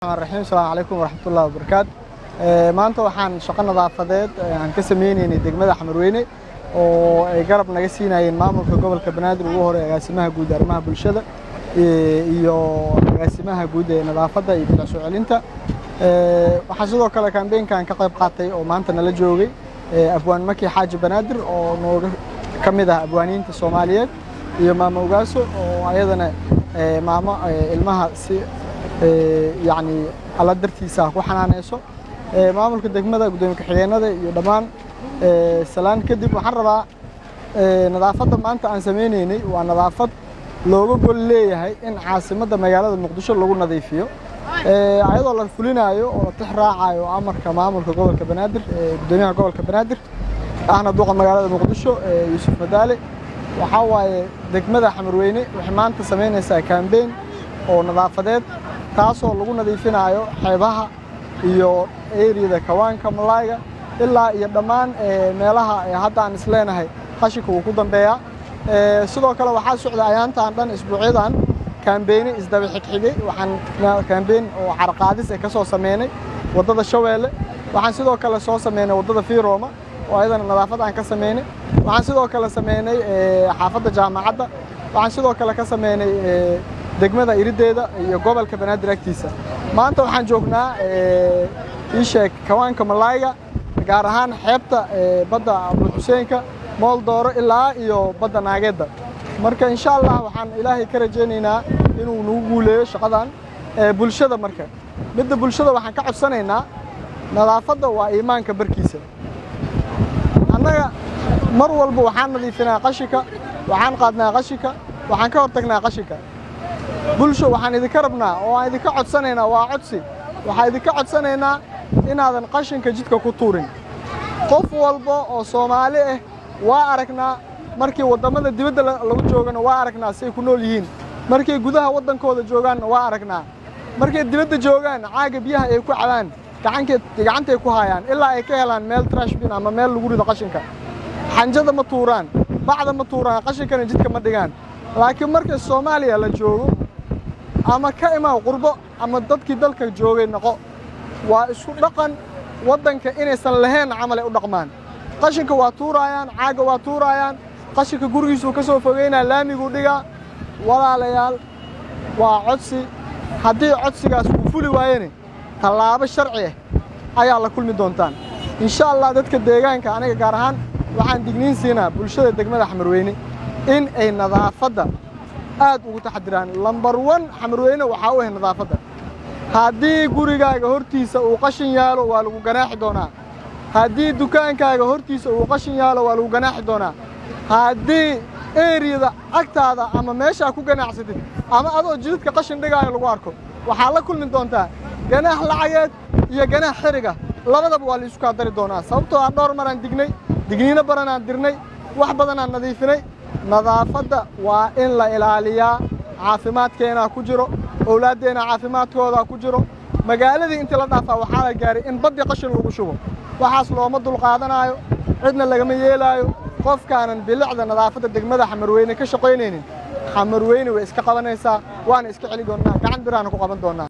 السلام عليكم ورحمة الله وبركاته. maanta waxaan shaqo nadaafadeed aan ka sameeynay degmada Xamarweyne oo ay garab naga siinayeen maamulka gobolka Banaadir ugu hore agaasimaha guud arrimaha bulshada iyo agaasimaha guud ee nadaafadda iyo bilicso celinta. waxaan sidoo kale campaign-kan ka qayb qaatay oo maanta nala joogay Abwaan Maki Xaaji Banaadir oo nooga kamid ah abwaaniinta Soomaaliyeed iyo maamo Ugaaso oo ayadana maamo ilmaha si يعني على درتيسا وحنانيسو maamulka degmada gudoomiye xigeenada iyo dhamaan salaan kadib waxaan rabaa nadaafadda maanta aan sameeynay waa nadaafad looga gol leeyahay in caasimadda magaalada Muqdisho lagu nadiifiyo ayadoo la fulinayo oo la tixraacayo amarka maamulka gobolka Banaadir gudoomiyaha gobolka Banaadir ahna duqa magaalada Muqdisho Yuusuf Madaale waxa waaye degmada Xamarweyne waxay maanta sameynaysaa campaign oo nadaafadeed taasoo lagu nadiifinayo xeebaha iyo area kawaanka malayga ilaa iyo dhamaan meelaha hadda aan isleenahay qashinku uu ku dambeeyaa sidoo kale waxa socda ayaantaan dhan isbuucyadan campaign isdaba xigxigay waxaan campaign oo xarqaadis ka soo sameeynay wadada Shabeelle waxaan sidoo kale soo sameeynay wadada Fiiroma oo ayadana nadaafad aan ka sameeynay waxaan sidoo kale sameeynay xaafadda jaamacadda waxaan sidoo kale ka sameeynay degmada irideeda iyo gobolka Banaadir agtiisa maanta waxaan joognaa isheek kawaanka malayga gaar ahaan xeebta badda Abu Xuseenka Mooldooro ilaa iyo badda Naageeda marka insha Allah waxaan Ilaahay ka rajaynaynaa inuu nagu guuleeyo shaqadan bulshada marka midda bulshada waxaan ka codsanaynaa nadaafadda waa iimaanka barkiisa annaga mar walba waxaan nadiifinaa qashinka waxaan qaadnaa qashinka waxaan ka hortagnaa qashinka bulsho waxaan idinka rabnaa oo aan idinka codsanaynaa waa codsi waxaan idinka codsanaynaa inaadan qashinka jidka ku tuurin qof walba oo Soomaali ah waa aragnaa markii wadamada dibadda lagu joogana waa aragnaa si ay ku nool yihiin markii gudaha wadankooda joogaan waa aragnaa markii dibadda joogaan caaga biyaha ay ku cabaan gacantay ku hayaan ilaa ay ka helaan meel trash bin ama meel lagu rido qashinka xanjada ma tuuraan bacda ma tuuraan qashinkana jidka ma dhigaan laakiin markii Soomaaliya la joogo ama ka imaa qurbo ama dadkii dalka joogay naqo waa isku dhaqan wadanka inaysan lahayn amal ay u dhaqmaan qashinka waa tuurayaan caaga waa tuurayaan qashinka gurigiisu ka soo fogeynaa laamigu dhiga walaalayaal waa codsi haddii codsigaas uu fuli waayeen talaabo sharci ah ayaa la kulmi doontaan insha Allah dadka deegaanka aniga gaar ahaan waxaan digniin siinaa bulshada degmada Xamarweyne in ay nadaafadda aad ugu taxadiraan number 1 Xamarweyne waxa uu yahay nadaafadda haddii gurigaaga hortiisa uu qashin yaalo waa lagu ganaaxi doonaa haddii dukaankaaga hortiisa uu qashin yaalo waa lagu ganaaxi doonaa haddii area-da agtaada ama meesha ku ganacsatid ama adoo jidadka qashin dhigaayo lagu arko waxa la kulmi doontaa ganaax lacageed iyo ganaax xiriga labadaba waa la isku dari doonaa sababtoo ah dhowr maraan digniino badan aan dirnay wax badan aan nadiifinay nadaafadda waa in la ilaaliyaa caafimaadkeena ku jiro awlaadeena caafimaadkooda ku jiro magaaladii inta la dhaafaa waxa la gaaray in baddi qashin lagu shubo waxaas looma dul qaadanayo cidna lagama yeelayo qofkaanan bilicda nadaafadda degmada Xamarweyne ka shaqeynaynin Xamarweyne way iska qabanaysaa waana iska celi doonaa gacan biraan ku qaban doonaa